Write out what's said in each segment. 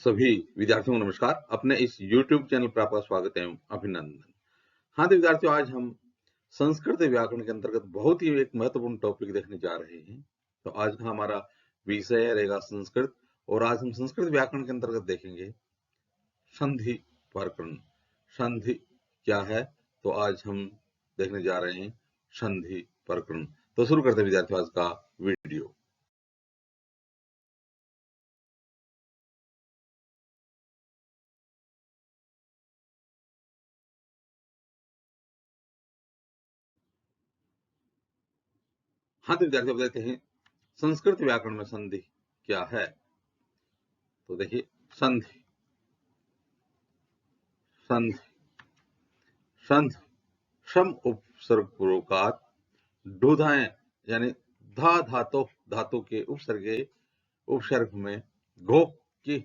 सभी विद्यार्थियों को नमस्कार। अपने इस YouTube चैनल पर आपका स्वागत एवं अभिनंदन। हाँ तो विद्यार्थियों, आज हम संस्कृत व्याकरण के अंतर्गत बहुत ही एक महत्वपूर्ण टॉपिक देखने जा रहे हैं। तो आज का हमारा विषय रहेगा संस्कृत, और आज हम संस्कृत व्याकरण के अंतर्गत देखेंगे संधि प्रकरण। संधि क्या है, तो आज हम देखने जा रहे हैं संधि प्रकरण। तो शुरू करते हैं विद्यार्थियों आज का वीडियो। हाँ तो विद्यार्थियों, अब देखते हैं संस्कृत व्याकरण में संधि क्या है। तो देखिए, संधि संधि संध श्रम उपसर्ग पूर्वकात डूधाएं यानी धा धातु के उपसर्ग में घो की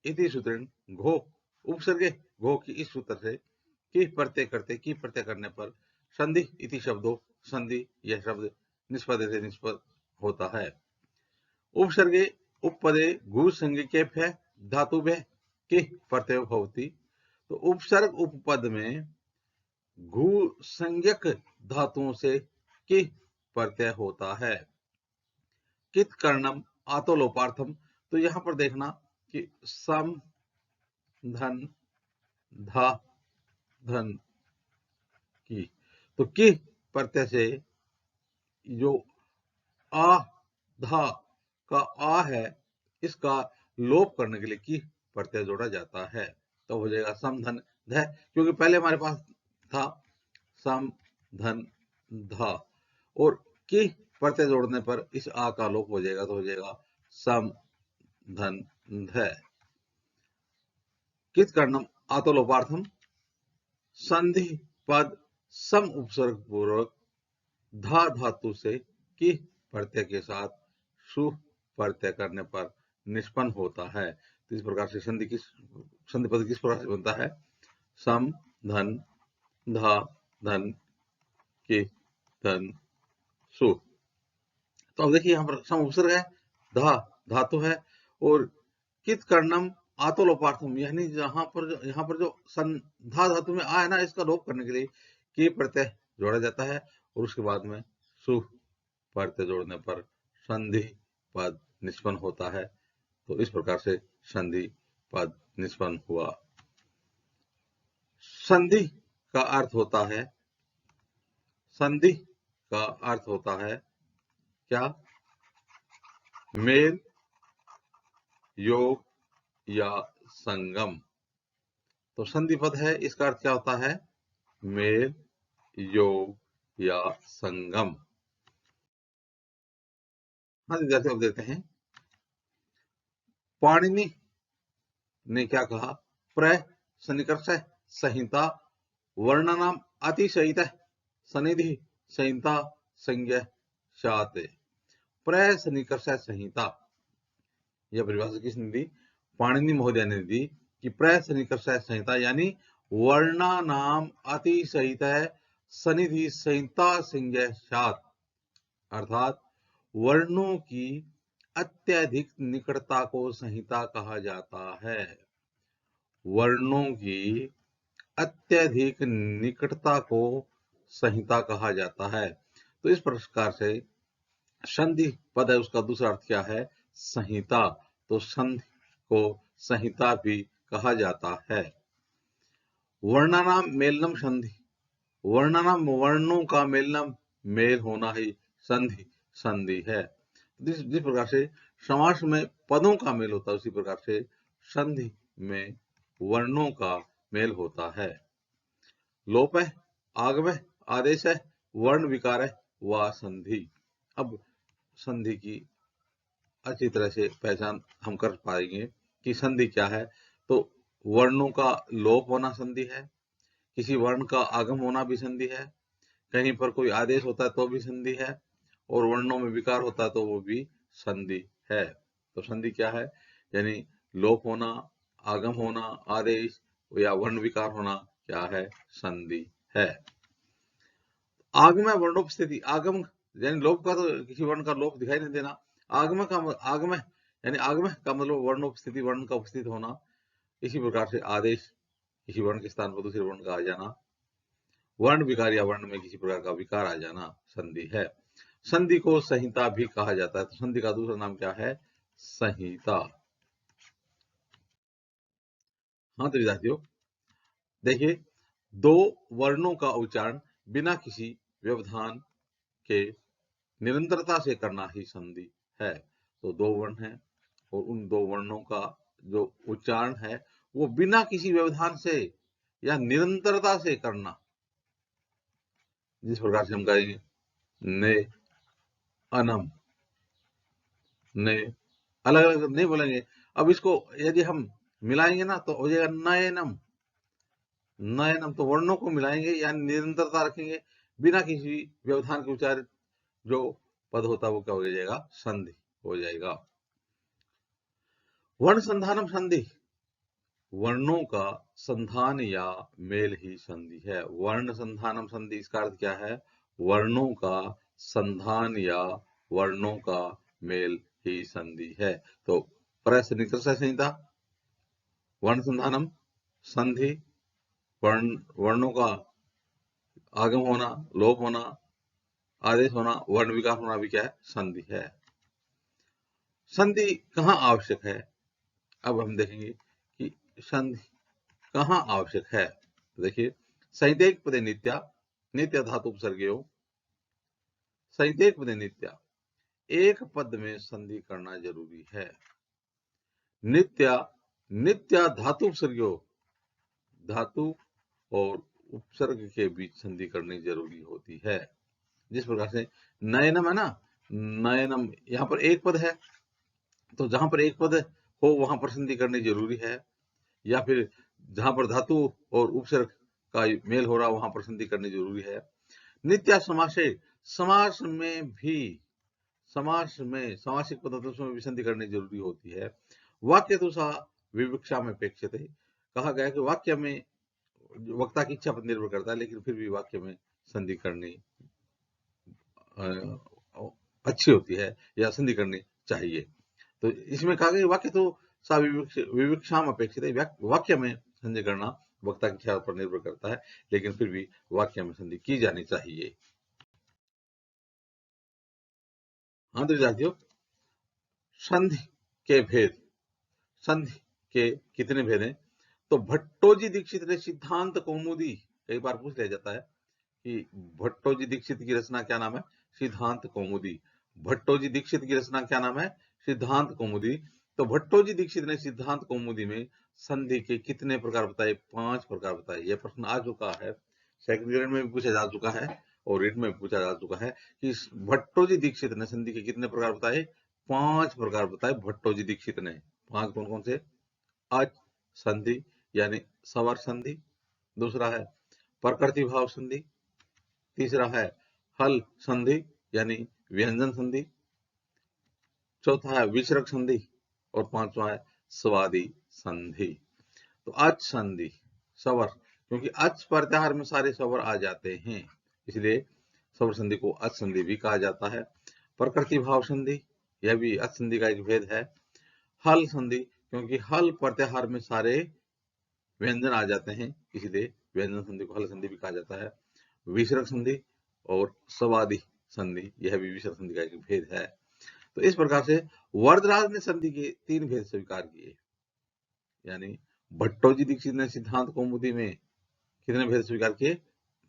इति सूत्रेण घो उपसर्गे घो की इस सूत्र से की प्रत्यय करने पर संधि इति शब्दों संधि यह शब्द निष्पद से निष्पद होता है। उपसर्गे उपपदे घु संज्ञके भ्य धातु भ्य की प्रत्यय भवति। तो उपसर्ग उपपद में घु संज्ञक धातुओं से कि प्रत्यय होता है। कित कर्णम आतो लोपार्थम। तो यहां पर देखना कि सम धन धा धन की, तो कि प्रत्यय से जो आ धा का आ है, इसका लोप करने के लिए की प्रत्यय जोड़ा जाता है। तो हो जाएगा सम धन ध, क्योंकि पहले हमारे पास था सम धन धा, और की प्रत्यय जोड़ने पर इस आ का लोप हो जाएगा, तो हो जाएगा सम धन ध। कित कर्णम आतो लोपार्थम संधि पद सम उपसर्ग पूर्वक धा धातु से की प्रत्यय के साथ सु प्रत्यय करने पर निष्पन्न होता है। तो इस प्रकार से संधि पद किस प्रकार से बनता है, सम धन धा धन की धन सु। तो अब देखिए, यहाँ पर सम उपसर्ग है, धा धातु है, और कित कर्णम आतो लोपार्थम, यानी यहाँ पर जो धा धातु में आ है ना, इसका लोप करने के लिए की प्रत्यय जोड़ा जाता है, और उसके बाद में सु प्रत्यय जोड़ने पर संधि पद निष्पन्न होता है। तो इस प्रकार से संधि पद निष्पन्न हुआ। संधि का अर्थ होता है, संधि का अर्थ होता है क्या, मेल योग या संगम। तो संधि पद है, इसका अर्थ क्या होता है, मेल योग या संगम। हाँ विद्यार्थी, अब देखते हैं पाणिनि ने क्या कहा, प्र सन्निकर्ष संहिता वर्णनाम अतिशयित सनिधि संहिता संज्ञा शाते। प्र सन्निकर्ष संहिता, यह परिभाषा किसने दी, पाणिनि महोदय ने दी कि प्र सन्निकर्ष संहिता यानी वर्णानाम अतिशयित सनिधि संहिता संज्ञा शात, अर्थात वर्णों की अत्यधिक निकटता को संहिता कहा जाता है। वर्णों की अत्यधिक निकटता को संहिता कहा जाता है। तो इस प्रकार से संधि पद है, उसका दूसरा अर्थ क्या है, संहिता। तो संधि को संहिता भी कहा जाता है। वर्णानाम मेलनम संधि, वर्णानाम वर्णों का मेलनम मेल होना ही संधि संधि है। जिस प्रकार से समास में पदों का मेल होता है, उसी प्रकार से संधि में वर्णों का मेल होता है। लोप है, आगम है, आदेश है, वर्ण विकार है, व संधि। अब संधि की अच्छी तरह से पहचान हम कर पाएंगे कि संधि क्या है। तो वर्णों का लोप होना संधि है, किसी वर्ण का आगम होना भी संधि है, कहीं पर कोई आदेश होता है तो भी संधि है, और वर्णों में विकार होता है तो वो भी संधि है। तो संधि क्या है, यानी लोप होना, आगम होना, आदेश या वर्ण विकार होना क्या है, संधि है। आगम है वर्णोपस्थिति, आगम यानी लोप का, तो किसी वर्ण का लोप दिखाई नहीं देना। आगम यानी आगमः का मतलब वर्णोपस्थिति, वर्ण का उपस्थित होना। इसी प्रकार से आदेश, किसी वर्ण के स्थान पर दूसरे वर्ण का आ जाना। वर्ण विकार या वर्ण में किसी प्रकार का विकार आ जाना संधि है। संधि को संहिता भी कहा जाता है। तो संधि का दूसरा नाम क्या है? संहिता। हाँ तो विद्यार्थियों देखिए, दो वर्णों का उच्चारण बिना किसी व्यवधान के निरंतरता से करना ही संधि है। तो दो वर्ण हैं और उन दो वर्णों का जो उच्चारण है वो बिना किसी व्यवधान से या निरंतरता से करना, जिस प्रकार से हम कहेंगे ने, अनम, ने, अलग अलग नहीं बोलेंगे। अब इसको यदि हम मिलाएंगे ना तो हो जाएगा नयनम। नयनम तो वर्णों को मिलाएंगे या निरंतरता रखेंगे, बिना किसी व्यवधान के उच्चारित जो पद होता है वो क्या हो जाएगा? संधि हो जाएगा। वर्ण संधानम संधि, वर्णों का संधान या मेल ही संधि है। वर्ण संधानम संधि, इसका अर्थ क्या है? वर्णों का संधान या वर्णों का मेल ही संधि है। तो प्रश्निकृत संहिता, वर्ण संधानम संधि, वर्णों का आगम होना, लोप होना, आदेश होना, वर्ण विकार होना भी क्या है? संधि है। संधि कहाँ आवश्यक है? अब हम देखेंगे कि संधि कहाँ आवश्यक है। तो देखिए, संहितेक पदे नित्या, नित्य धातु उपसर्गयों, संहितेक पदे नित्या, एक पद में संधि करना जरूरी है। नित्या, नित्या धातु उपसर्गयों, धातु और उपसर्ग के बीच संधि करनी जरूरी होती है। जिस प्रकार से नयनम है ना, नयनम यहाँ पर एक पद है, तो जहां पर एक पद हो वहां पर संधि करनी जरूरी है। या फिर जहां पर धातु और उपसर्ग का मेल हो रहा वहां पर संधि करनी जरूरी है। नित्या समासे, समास में भी, समास में समासिक पदार्थों में भी संधि करनी जरूरी होती है। वाक्य तो सा विवक्षा में अपेक्षित है, कहा गया कि वाक्य में वक्ता की इच्छा पर निर्भर करता है, लेकिन फिर भी वाक्य में संधि करनी अच्छी होती है या संधि करनी चाहिए। तो इसमें कहा गया वाक्य तो सा विवक्षाम अपेक्षित है, वाक्य में संधि करना वक्ता की इच्छा पर निर्भर करता है, लेकिन फिर भी वाक्य में संधि की जानी चाहिए। हाँ तो विद्यार्थियों, संधि के भेद, संधि के कितने भेद हैं? तो भट्टोजी दीक्षित ने सिद्धांत कौमुदी, कई बार पूछ लिया जाता है कि भट्टोजी दीक्षित की रचना क्या नाम है? सिद्धांत कौमुदी। भट्टोजी दीक्षित की रचना क्या नाम है? सिद्धांत कौमुदी। तो भट्टोजी दीक्षित ने सिद्धांत कौमुदी में संधि के कितने प्रकार बताए? 5 प्रकार बताए। यह प्रश्न आ चुका है, सेकंड ग्रेड में भी पूछा जा चुका है और रिट में भी पूछा जा चुका है कि भट्टोजी दीक्षित ने संधि के कितने प्रकार बताए? 5 प्रकार बताए भट्टोजी दीक्षित ने। 5 कौन कौन से? अच संधि यानी सवर संधि, दूसरा है प्रकृति भाव संधि, तीसरा है हल संधि यानी व्यंजन संधि, चौथा है विसर्ग संधि और पांचवा है स्वादि संधि। तो अच संधि, स्वर, क्योंकि अच प्रत्याहार में सारे स्वर आ जाते हैं, इसलिए स्वर संधि को अच संधि भी कहा जाता है। प्रकृति भाव संधि, यह भी अच संधि का एक भेद है। हल संधि, क्योंकि हल प्रत्याहार में सारे व्यंजन आ जाते हैं, इसलिए व्यंजन संधि को हल संधि भी कहा जाता है। विसर्ग संधि और स्वादि संधि, यह भी विसर्ग संधि का एक भेद है। तो इस प्रकार से वरदराज ने संधि के 3 भेद स्वीकार किए, यानी भट्टोजी दीक्षित ने सिद्धांत कौमुदी में कितने भेद स्वीकार किए?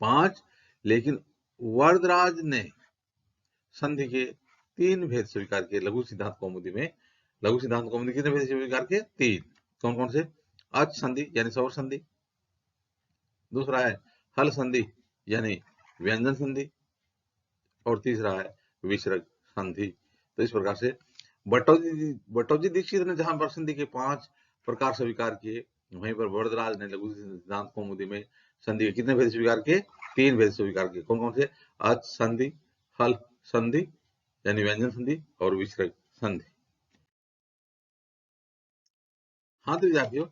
5, लेकिन वरदराज ने संधि के 3 भेद स्वीकार किए लघु सिद्धांत कौमुदी में। लघु सिद्धांत कौमुदी कितने भेद स्वीकार किए? 3। कौन कौन से? अच संधि यानी स्वर संधि, दूसरा है हल संधि यानी व्यंजन संधि, और तीसरा है विसर्ग संधि। तो इस प्रकार से भट्टोजी दीक्षित ने जहां पर संधि के 5 प्रकार स्वीकार किए, वहीं पर वरदराज ने लघु सिद्धांत कौमुदी में संधि के कितने भेद स्वीकार किए? 3 भेद स्वीकार किए। कौन कौन से? अच संधि, हल संधि यानी व्यंजन संधि और विसर्ग संधि। हाँ तो विद्यार्थियों,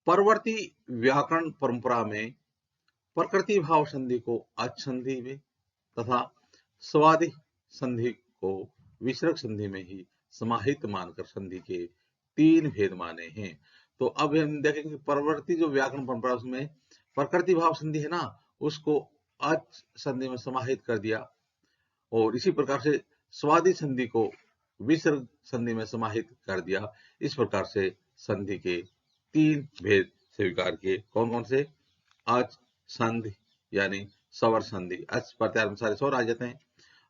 परवर्ती व्याकरण परंपरा में प्रकृति भाव संधि को अच संधि में तथा स्वादि संधि को विसर्ग संधि में ही समाहित मानकर संधि के 3 भेद माने हैं। तो अब हम देखेंगे परवर्ती जो व्याकरण परंपरा उसमें प्रकृति भाव संधि है ना, उसको अच संधि में समाहित कर दिया, और इसी प्रकार से स्वादि संधि को विसर्ग संधि में समाहित कर दिया। इस प्रकार से संधि के 3 भेद स्वीकार किए। कौन कौन से? अच संधि यानी स्वर संधि, अच प्रत्याहार में सारे स्वर आ जाते हैं।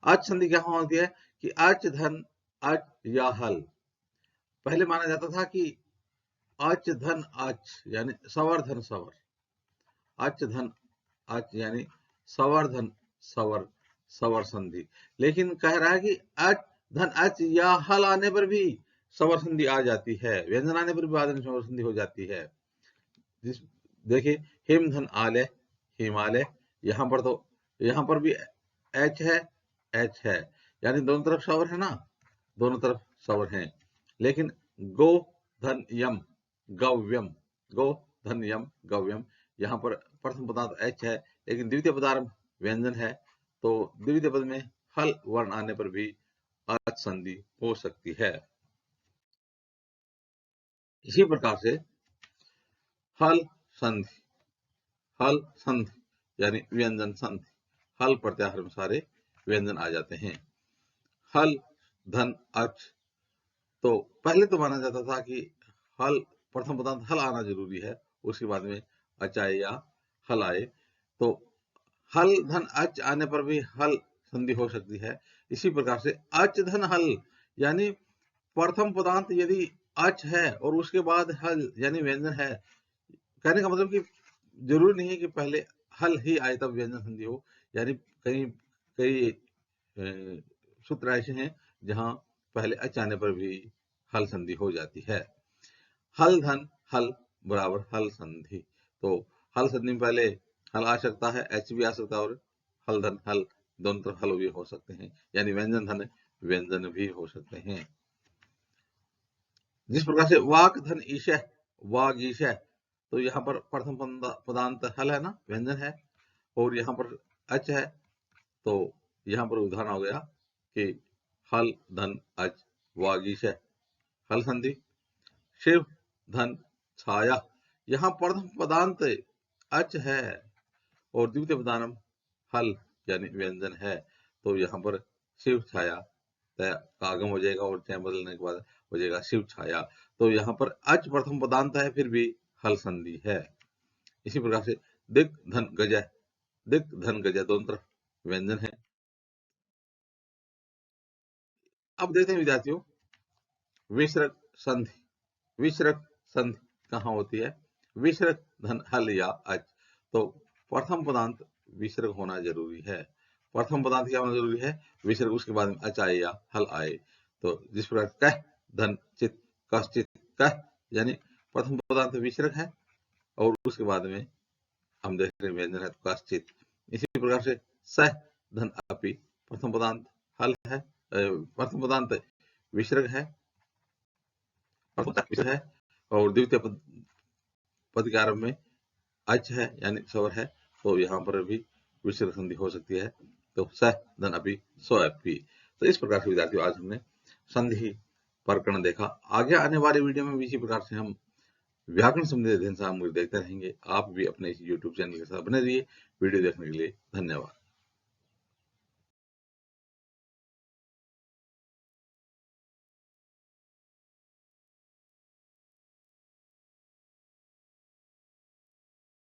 अच संधि क्या होती है कि अच धन अच या हल। पहले माना जाता था कि अच धन अच यानी स्वर धन स्वर, अच धन अच यानी स्वर धन स्वर, स्वर संधि। लेकिन कह रहा है कि अच धन अच या हल आने पर भी स्वर संधि आ जाती है, व्यंजन आने पर भी बाद में स्वर संधि हो जाती है। देखिए हिम धन आलय हिमालय, यहाँ पर तो यहाँ पर भी एच है यानी दोनों तरफ स्वर है ना, दोनों तरफ स्वर हैं। लेकिन गो धन यम गव्यम, गो धन यम गव्यम, यहाँ पर प्रथम पदार्थ एच है लेकिन द्वितीय पदार्थ व्यंजन है, तो द्वितीय पद में हल वर्ण आने पर भी अच संधि हो सकती है। इसी प्रकार से हल संधि, हल संधि यानी व्यंजन संधि, हल प्रत्याहार में सारे व्यंजन आ जाते हैं। हल धन अच, तो पहले तो माना जाता था कि हल प्रथम पदार्थ हल आना जरूरी है, उसके बाद में अच आए या हल आए, तो हल धन अच आने पर भी हल संधि हो सकती है। इसी प्रकार से अच धन हल यानी प्रथम पदार्थ यदि अच है और उसके बाद हल यानी व्यंजन है, कहने का मतलब कि जरूरी नहीं है कि पहले हल ही आए तब व्यंजन संधि हो, यानी कई कई सूत्र ऐसे हैं जहां पहले अच आने पर भी हल संधि हो जाती है। हल धन हल बराबर हल संधि, तो हल संधि में पहले हल आ सकता है, एच भी आ सकता है, और हल धन हल दोनों तरफ हल भी हो सकते हैं, यानी व्यंजन धन व्यंजन भी हो सकते हैं। जिस प्रकार से वाक धन ईशय वाग ईशय, तो यहाँ पर प्रथम पदांत हल है ना, व्यंजन है, और यहाँ पर अच है, तो यहाँ पर उदाहरण हो गया कि हल धन अच वागीशय हल संधि। शिव धन छाया, यहाँ प्रथम पदांत अच है और द्वितीय पदांत हल यानी व्यंजन है, तो यहाँ पर शिव छाया का आगम हो जाएगा और चय बदलने के बाद हो जाएगा शिव छाया, तो यहाँ पर अच प्रथम पदांत है फिर भी हल संधि है। इसी प्रकार से दिक धन गजय, दिक धन गजय दोनों तरफ व्यंजन है। अब देखते हैं विद्यार्थियों विसर्ग संधि, विसर्ग संधि कहाँ होती है? विसर्ग धन हल या अच, तो प्रथम पदांत विसर्ग होना जरूरी है। प्रथम पदांत क्या होना जरूरी है? विसर्ग, उसके बाद में अच आए या हल आए। तो जिस प्रकार कह धन चित कश्चित, कह यानी प्रथम पदांत विसर्ग है और उसके बाद में हम देख रहे हैं व्यंजन है तो कश्चित। इसी प्रकार से सह धन अपि, प्रथम पदांत हल है, प्रथम पदांत विसर्ग है और द्वितीय पद के आरंभ में अच है यानी स्वर है, तो यहाँ पर भी विसर्ग संधि हो सकती है, तो सह धन अपि सो अपि। तो इस प्रकार से विद्यार्थियों आज हमने संधि प्रकरण देखा। आगे आने वाले वीडियो में भी इसी प्रकार से हम व्याकरण संबंधी अध्ययन सामग्री देखते रहेंगे। आप भी अपने इस YouTube चैनल के साथ बने रहिए। वीडियो देखने के लिए धन्यवाद।